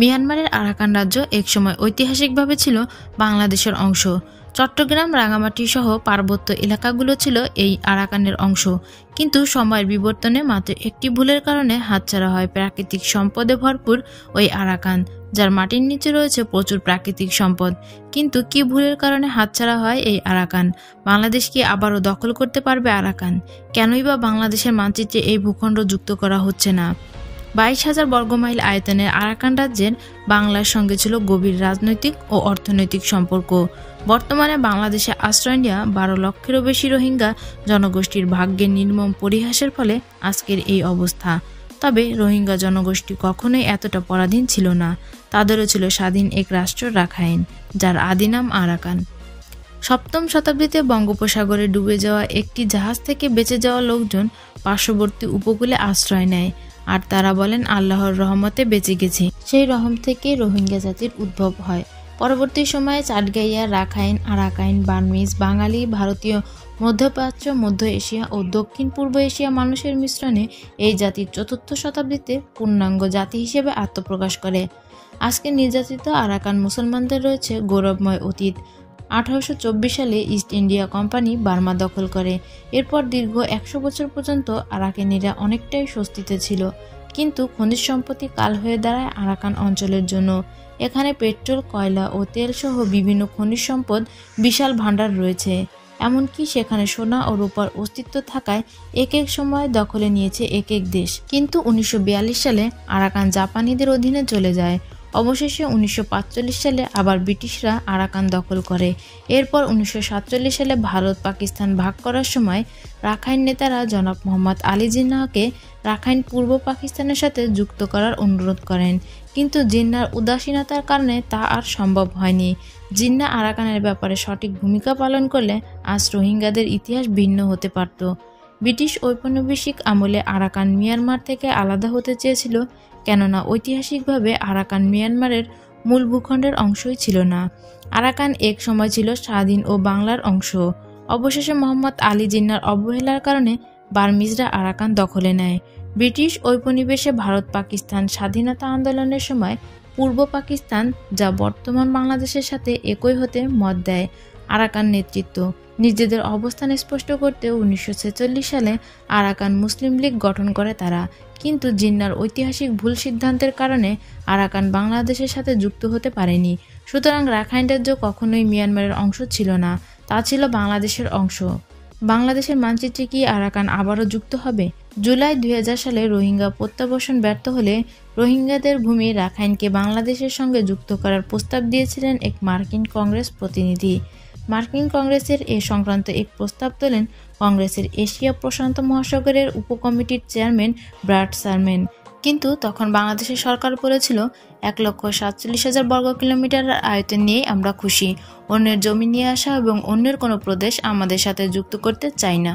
মিয়ানমারের আরাকান রাজ্য একসময় ঐতিহাসিকভাবে ছিল বাংলাদেশের অংশ। চট্টগ্রাম, রাঙামাটি সহ পার্বত্য এলাকাগুলো ছিল এই আরাকানের অংশ। কিন্তু সময়ের বিবর্তনে মাত্র একটি ভুলের কারণে হাতছাড়া হয় প্রাকৃতিক সম্পদে ভরপুর ওই আরাকান, যার মাটির নিচে রয়েছে প্রচুর প্রাকৃতিক সম্পদ। কিন্তু কি ভুলের কারণে হাতছাড়া হয় এই আরাকান? বাংলাদেশ কি আবারও দখল করতে পারবে আরাকান? কেনই বা বাংলাদেশের মানচিত্রে এই ভূখণ্ড যুক্ত করা হচ্ছে না? 22,000 বর্গমাইল আয়তনের আরাকান রাজ্যের বাংলার সঙ্গে ছিল গভীর রাজনৈতিক ও অর্থনৈতিক সম্পর্ক। বর্তমানে বাংলাদেশে আশ্রয় নেওয়া 12 লক্ষেরও বেশি রোহিঙ্গা জনগোষ্ঠীর ভাগ্যের নির্মম পরিহাসের ফলে আজকের এই অবস্থা। তবে রোহিঙ্গা জনগোষ্ঠী কখনোই এতটা পরাধীন ছিল না। তাদেরও ছিল স্বাধীন এক রাষ্ট্র রাখাইন, যার আদি নাম আরাকান। 7ম শতাব্দীতে বঙ্গোপসাগরে ডুবে যাওয়া একটি জাহাজ থেকে বেঁচে যাওয়া লোকজন পার্শ্ববর্তী উপকূলে আশ্রয় নেয়, আর তারা বলেন আল্লাহর রহমতে বেঁচে গেছি। সেই রহম থেকে রোহিঙ্গা জাতির উদ্ভব হয়। পরবর্তী সময়ে চাটগাইয়া, রাখাইন, আরাকাইন, বার্মিজ, বাঙালি, ভারতীয়, মধ্যপ্রাচ্য, মধ্য এশিয়া ও দক্ষিণ পূর্ব এশিয়া মানুষের মিশ্রণে এই জাতির 4র্থ শতাব্দীতে পূর্ণাঙ্গ জাতি হিসেবে আত্মপ্রকাশ করে। আজকে নির্যাতিত আরাকান মুসলমানদের রয়েছে গৌরবময় অতীত। 1824 সালে ইস্ট ইন্ডিয়া কোম্পানি বার্মা দখল করে। এরপর দীর্ঘ 100 বছর পর্যন্ত আরাকানিরা অনেকটাই স্বস্তিতে ছিল। কিন্তু খনিজ সম্পত্তি কাল হয়ে দাঁড়ায় আরাকান অঞ্চলের জন্য। এখানে পেট্রোল, কয়লা ও তেল সহ বিভিন্ন খনিজ সম্পদ বিশাল ভাণ্ডার রয়েছে। এমনকি সেখানে সোনা ও রূপার অস্তিত্ব থাকায় এক এক সময় দখলে নিয়েছে এক এক দেশ। কিন্তু 1942 সালে আরাকান জাপানিদের অধীনে চলে যায়। অবশেষে 1945 সালে আবার ব্রিটিশরা আরাকান দখল করে। এরপর 1947 সালে ভারত পাকিস্তান ভাগ করার সময় রাখাইন নেতারা জনাব মোহাম্মদ আলী জিন্নাহকে রাখাইন পূর্ব পাকিস্তানের সাথে যুক্ত করার অনুরোধ করেন। কিন্তু জিন্নার উদাসীনতার কারণে তা আর সম্ভব হয়নি। জিন্না আরাকানের ব্যাপারে সঠিক ভূমিকা পালন করলে আজ রোহিঙ্গাদের ইতিহাস ভিন্ন হতে পারত। ব্রিটিশ ঔপনিবেশিক আমলে আরাকান মিয়ানমার থেকে আলাদা হতে চেয়েছিল, কেননা ঐতিহাসিকভাবে আরাকান মিয়ানমারের মূল ভূখণ্ডের অংশই ছিল না। আরাকান এক সময় ছিল স্বাধীন ও বাংলার অংশ। অবশেষে মোহাম্মদ আলী জিন্নার অবহেলার কারণে বার্মিজরা আরাকান দখলে নেয়। ব্রিটিশ ঔপনিবেশে ভারত পাকিস্তান স্বাধীনতা আন্দোলনের সময় পূর্ব পাকিস্তান, যা বর্তমান বাংলাদেশের সাথে একই হতে মত দেয়। আরাকান নেতৃত্ব নিজেদের অবস্থান স্পষ্ট করতে 1946 সালে আরাকান মুসলিম লীগ গঠন করে তারা। কিন্তু জিন্নার ঐতিহাসিক ভুল সিদ্ধান্তের কারণে আরাকান বাংলাদেশের সাথে যুক্ত হতে পারেনি। সুতরাং রাখাইন রাজ্য কখনোই মিয়ানমারের অংশ ছিল না, তা ছিল বাংলাদেশের অংশ। বাংলাদেশের মানচিত্রে কি আরাকান আবারও যুক্ত হবে? জুলাই 2000 সালে রোহিঙ্গা প্রত্যাবাসন ব্যর্থ হলে রোহিঙ্গাদের ভূমি রাখাইনকে বাংলাদেশের সঙ্গে যুক্ত করার প্রস্তাব দিয়েছিলেন এক মার্কিন কংগ্রেস প্রতিনিধি। মার্কিন কংগ্রেসের এ সংক্রান্ত এক প্রস্তাব তোলেন কংগ্রেসের এশিয়া প্রশান্ত মহাসাগরের উপকমিটির চেয়ারম্যান ব্রাড শারম্যান। কিন্তু তখন বাংলাদেশের সরকার বলেছিল 1,47,000 বর্গ কিলোমিটার আয়তন নিয়েই আমরা খুশি। অন্যের জমি নিয়ে আসা এবং অন্যের কোনো প্রদেশ আমাদের সাথে যুক্ত করতে চাই না।